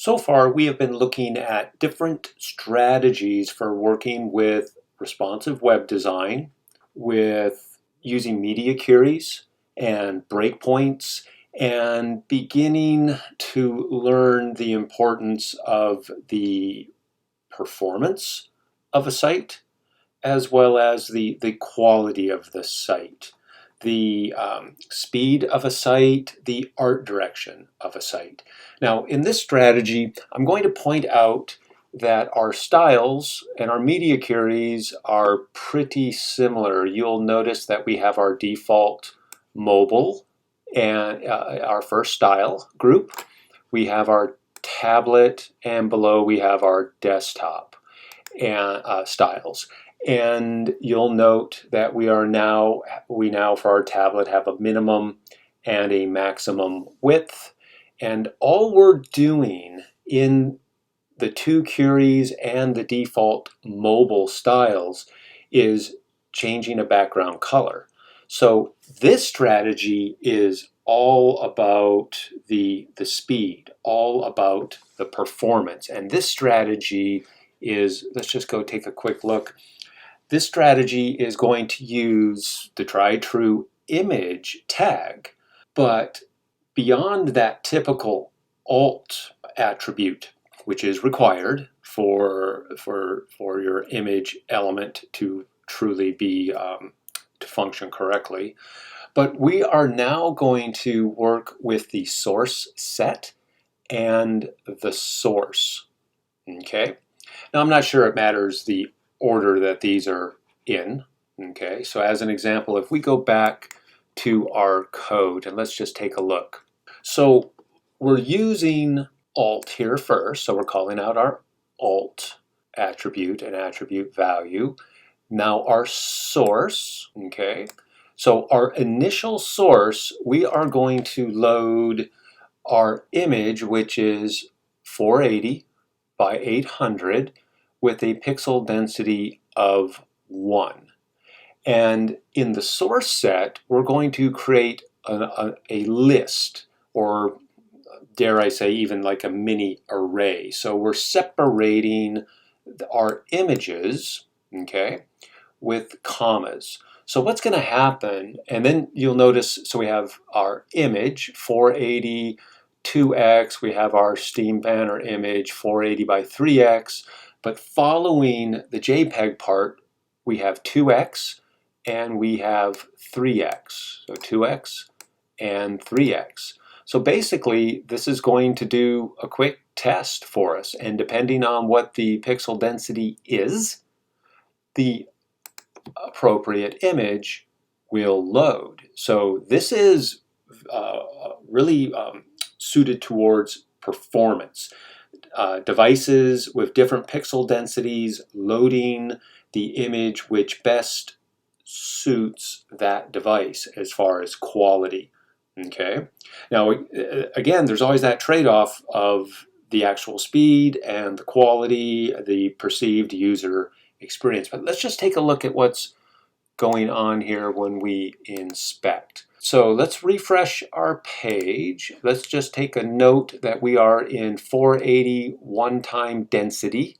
So far, we have been looking at different strategies for working with responsive web design, with using media queries and breakpoints, and beginning to learn the importance of the performance of a site, as well as the quality of the site, the speed of a site, the art direction of a site. Now, in this strategy, I'm going to point out that our styles and our media queries are pretty similar. You'll notice that we have our default mobile and our first style group. We have our tablet, and below we have our desktop and styles. And you'll note that we now for our tablet have a minimum and a maximum width. And all we're doing in the two queries and the default mobile styles is changing a background color. So this strategy is all about the speed, all about the performance. And this strategy is, let's just go take a quick look. This strategy is going to use the tried-true image tag, but beyond that typical alt attribute, which is required for your image element to truly be to function correctly. But we are now going to work with the source set and the source. Okay. Now, I'm not sure it matters the order that these are in. Okay, so as an example, if we go back to our code and let's just take a look. So we're using alt here first, so we're calling out our alt attribute and attribute value. Now our source, okay, so our initial source, we are going to load our image, which is 480 by 800 with a pixel density of 1. And in the source set, we're going to create a list, or dare I say even like a mini array. So we're separating our images, okay, with commas. So what's going to happen, and then you'll notice, so we have our image 480 2x, we have our steam banner image 480 by 3x, but following the JPEG part, we have 2x and we have 3x. So 2x and 3x. So basically, this is going to do a quick test for us, and depending on what the pixel density is, the appropriate image will load. So this is really suited towards performance. Devices with different pixel densities loading the image which best suits that device as far as quality. Okay. Now, again, there's always that trade-off of the actual speed and the quality, the perceived user experience. But let's just take a look at what's going on here when we inspect. So let's refresh our page. Let's just take a note that we are in 480 one-time density.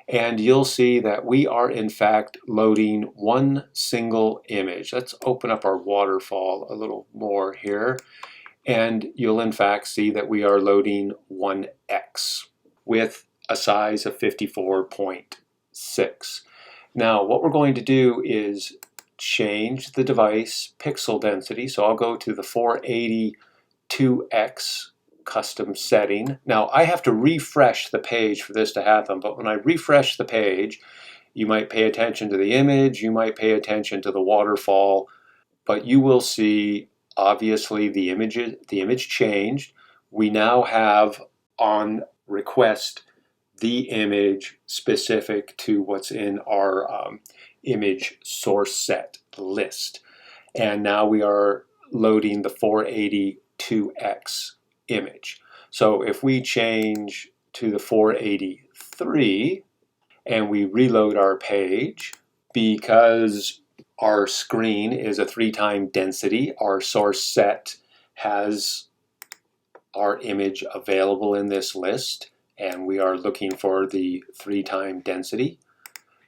And you'll see that we are in fact loading one single image. Let's open up our waterfall a little more here. And you'll in fact see that we are loading 1x with a size of 54.6. Now what we're going to do is change the device pixel density. So I'll go to the 480 2x custom setting. Now I have to refresh the page for this to happen, but when I refresh the page, you might pay attention to the image, you might pay attention to the waterfall, but you will see obviously the image changed. We now have on request the image specific to what's in our image source set list. And now we are loading the 480 2x image. So if we change to the 483 and we reload our page, because our screen is a 3-time density, our source set has our image available in this list, and we are looking for the 3-time density.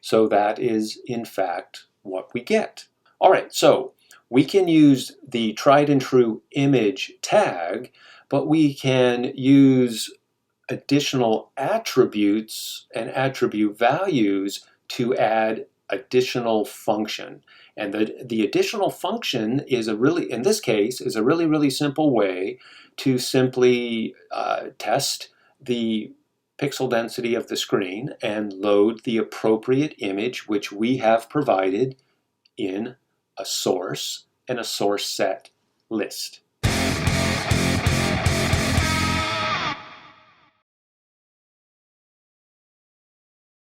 So that is, in fact, what we get. All right, so we can use the tried and true image tag, but we can use additional attributes and attribute values to add additional function. And the additional function is in this case, is a really simple way to simply test the pixel density of the screen and load the appropriate image which we have provided in a source and a source set list.